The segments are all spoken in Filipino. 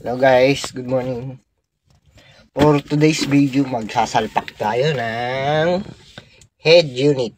Hello guys, good morning. For today's video, magsasalpak tayo ng head unit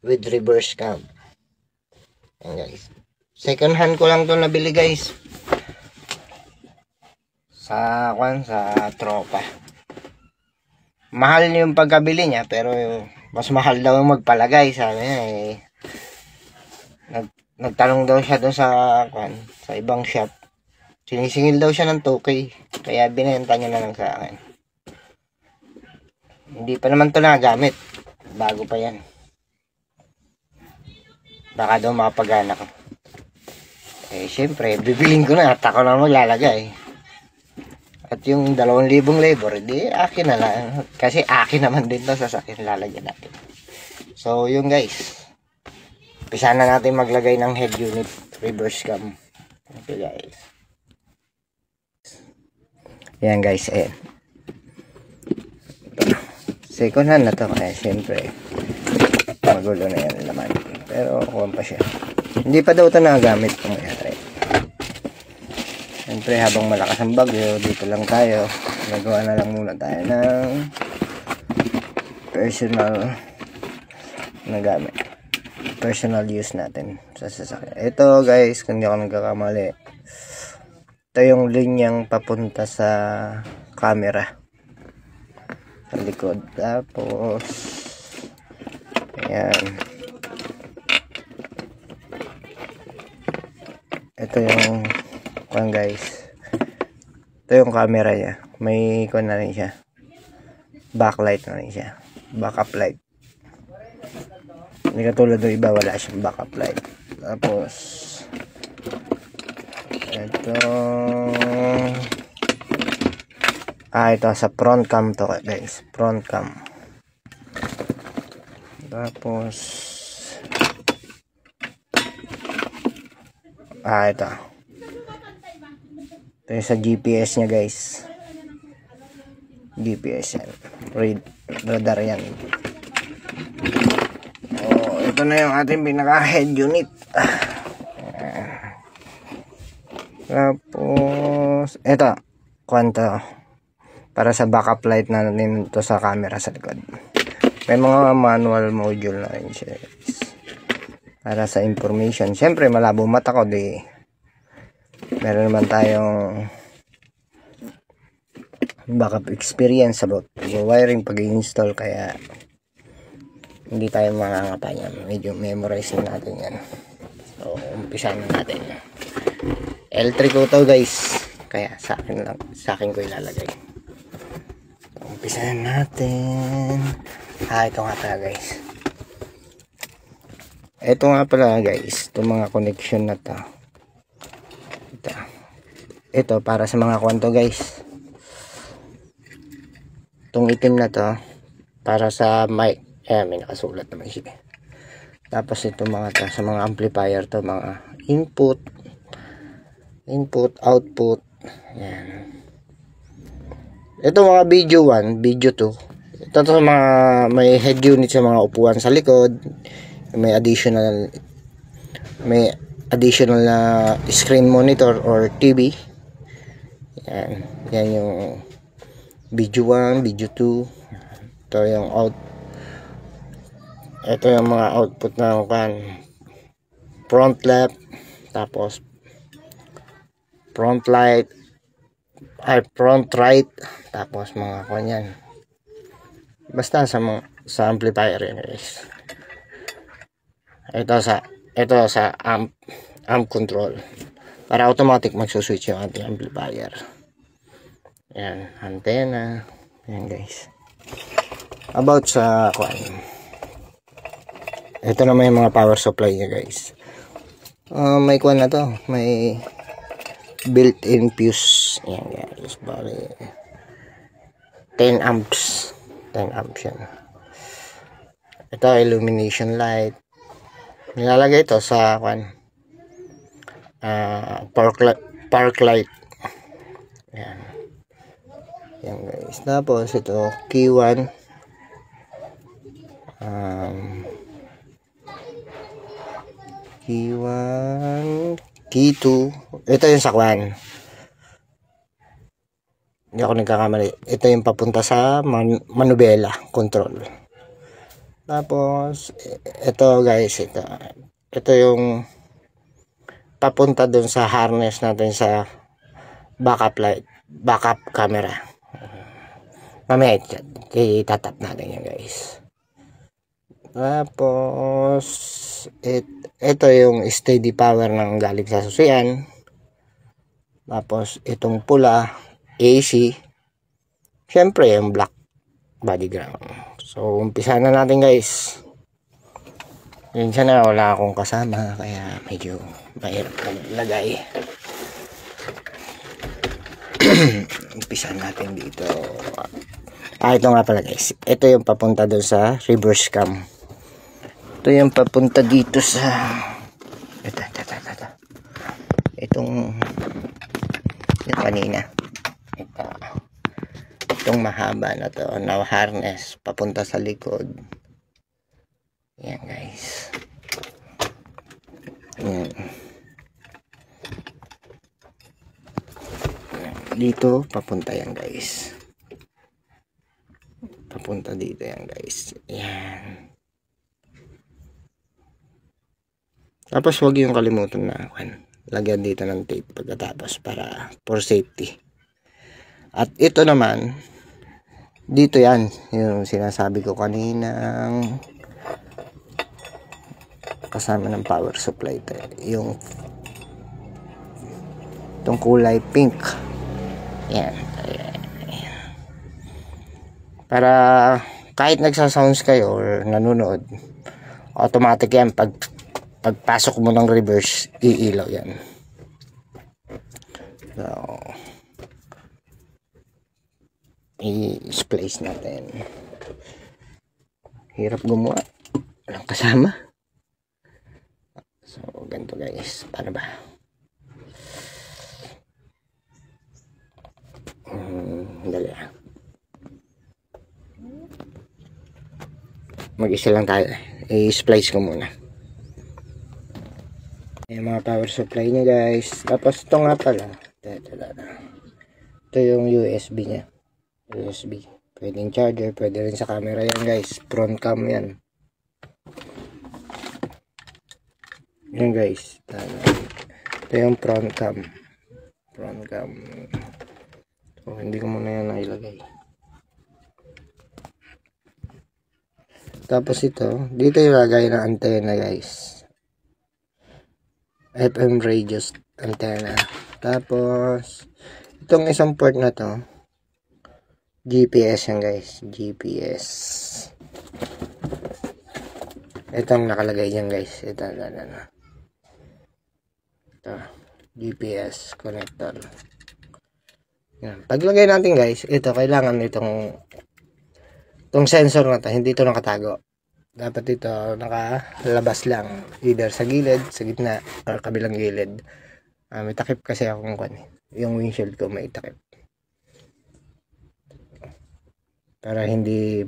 with reverse cam. Ayan guys. Second hand ko lang to nabili guys. Sa tropa. Mahal yung pagkabili niya pero mas mahal daw yung magpalagay, sabi niya eh. Nagtanong daw siya doon sa ibang shop. Sinisingil daw siya ng 2K. Kaya binenta niya na lang sa akin. Hindi pa naman ito nagamit. Bago pa yan. Baka daw makapagana ko. Eh, syempre, bibiling ko na. At ako na maglalagay. At yung 2,000 labor, di akin na lang. Kasi akin naman din to sa sakin lalagyan natin. So, yun guys. Umpisa na natin maglagay ng head unit reverse cam. Okay guys. Yan guys, ayan. Second hand na to, kaya siyempre magulo na yan naman. Pero kuwan pa siya. Hindi pa daw ito nagagamit kung mayari. Siyempre habang malakas ang bagyo, dito lang tayo. Nagawa na lang muna tayo ng personal na gamit. Personal use natin sa sasakyan. Ito guys, kung hindi ako nagkakamali, ito yung linyang papunta sa camera sa likod. Tapos ayan, ito yung guys, ito yung camera niya. May na rin siya, backlight na rin siya, backup light. Hindi katulad ng iba, wala siyang backup light. Tapos ito sa front cam to guys, front cam. Tapos ito yung sa GPS nya guys, GPS yan, radar yan. Ito na yung ating pinaka head unit. Tapos ito para sa backup light na rin to sa camera sa likod. May mga manual module na rin siya guys, para sa information. Siyempre malabo mata ko, di meron naman tayong backup experience about wiring pag-install, kaya hindi tayo mangangapa niyan. Medyo memorize na natin yan. So umpisa na natin. L3 ko to guys, kaya sa akin ko ilalagay. Umpisa na natin. Ito nga pala guys, itong mga connection na to, ito para sa mga kwanto guys. Itong itim na to para sa mic. May nakasulat naman siya. Tapos itong mga to sa mga amplifier to, mga input, output. Yan. Ito mga video 1, video 2. Ito sa mga may head unit sa mga upuan sa likod. May additional na screen monitor or TV. Yan. Yan yung video 1, video 2. Ito yung ito yung mga output ng front left, tapos front right, tapos mga kanyan. Basta sa amplifier yan guys. Ito sa amp control, para automatic magsuswitch yung ating amplifier. Yan, antenna. Yan guys. About sa ito naman yung mga power supply niya guys. May na to, may built-in fuse. Yan guys, bali 10 amps yan. Ito illumination light. Nilalagay ito sa park light. Yan. Yan guys. Tapos ito key 1, key 1, key 2. Ito yung sa Hindi ako nagkakamali. Ito yung papunta sa manubela control. Tapos ito guys, ito yung papunta dun sa harness natin sa backup camera. Mamaya itatap natin yan guys. Tapos ito yung steady power ng galing sa susian. Tapos itong pula AC, syempre yung black body ground. So umpisa na natin guys. Minsan na wala akong kasama kaya medyo mahirap maglagay. Umpisa natin dito. Ito nga pala guys, ito yung papunta doon sa reverse cam. Ito yung papunta dito sa itong yung kanina, itong mahaba na to na harness papunta sa likod. Yan guys, yan. Dito papunta yan guys, papunta dito yan guys. Yan. Tapos huwag yung kalimutan na lagyan dito ng tape pagkatapos para for safety. At ito naman dito yan yung sinasabi ko kaninang kasama ng power supply yung itong kulay pink. Yan. Para kahit nagsasounds kayo or nanonood, automatic yan. Pagpasok mo ng reverse, iilaw yan. So i-splice natin. Hirap gumawa, walang kasama. So ganito guys, paano ba? Dali ah. Mag-isa lang tayo. I-splice ko muna. Yung mga power supply niya guys. Tapos ito nga pala. Ito yung USB niya. USB. Pwedeng charger. Pwede rin sa camera yan guys. Front cam yan. Yan guys. Ito yung front cam. Front cam. So hindi ko muna yan nailagay. Tapos ito. Dito yung lagay ng antenna guys. FM radio antenna. Tapos itong isang port na to, GPS yan guys. GPS. Itong nakalagay dyan guys. Ito. GPS connector. Yan. Paglagay natin guys, ito kailangan itong sensor na to, hindi ito nakatago. Dapat ito nakalabas lang, either sa gilid, sa gitna, or kabilang gilid. May takip kasi akong yung windshield ko may takip. Para hindi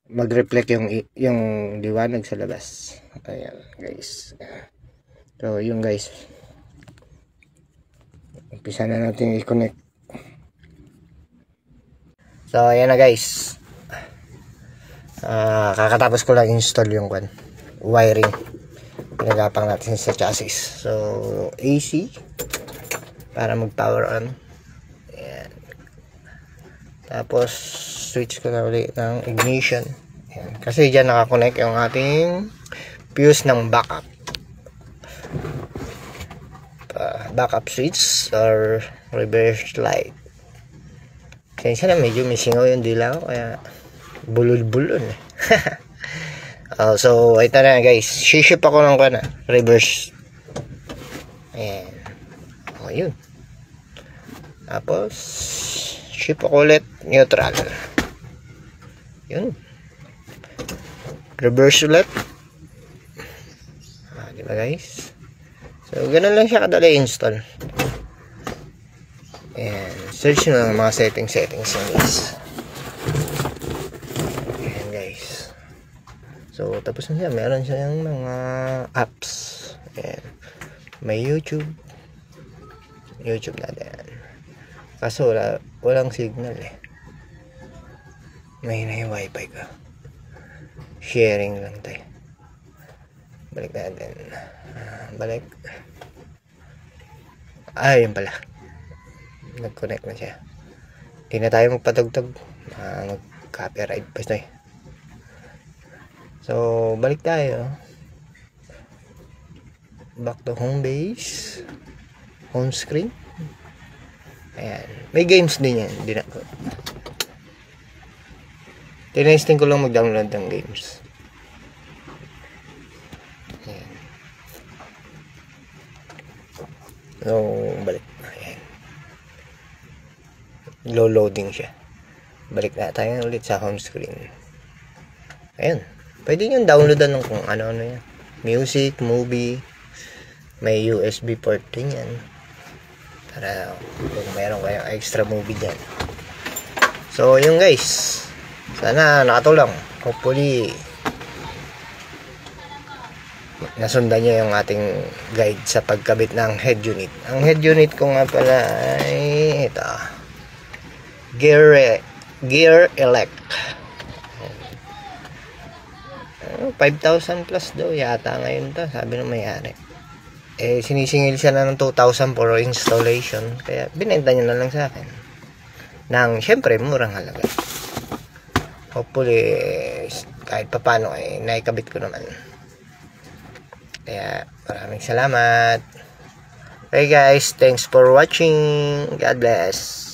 mag-reflect yung liwanag sa labas. Ayan guys. So yung guys. Umpisa na natin i-connect. So ayan na guys. Kakatapos ko lang install yung wiring. Pinagapang natin sa chassis. So AC para mag power on. Ayan. Tapos switch ko na ulit ng ignition. Ayan. Kasi dyan nakakonect yung ating fuse ng backup. Backup switch or reverse light. Kaya na medyo may singaw yung dilaw kaya bulol-bulol eh. So ito na guys, ship ako ng reverse. Ayan. Yun. Tapos ship ako ulit neutral. Yun. Reverse ulit. Diba guys? So ganun lang siya kadali install. Ayan. Search nyo lang mga settings guys. Ayan guys. So tapos na siya. Meron siya yung mga apps. Ayan. May YouTube natin. Kaso walang signal eh. May na yung wifi ko. Sharing lang tayo. Balik natin. Balik. Yun pala. Nag-connect na siya. Hindi na tayo magpatugtog. Mag-copyright pa tayo. So, balik tayo. Back to home base. Home screen. Ayan. May games din yan. Hindi na ko. Tinesting ko lang mag-download ng games. Ayan. So, balik. Ayan. Low loading siya. Balik na tayo ulit sa home screen. Ayan. Pwede nyo downloadan ng kung ano-ano yan. Music, movie. May USB port din yan. Para kung meron kayong extra movie dyan. So, yun guys. Sana nakatulong. Hopefully, nasundan nyo yung ating guide sa pagkabit ng head unit. Ang head unit ko nga pala ay ito. Gear Elect. 5,000 plus daw yata ngayon to, sabi ng may-ari. Sinisingil siya na ng 2,000 for installation. Kaya binenta niya na lang sa akin. Nang syempre murang halaga. Hopefully kahit papano naikabit ko naman. Kaya maraming salamat. Okay guys, thanks for watching. God bless.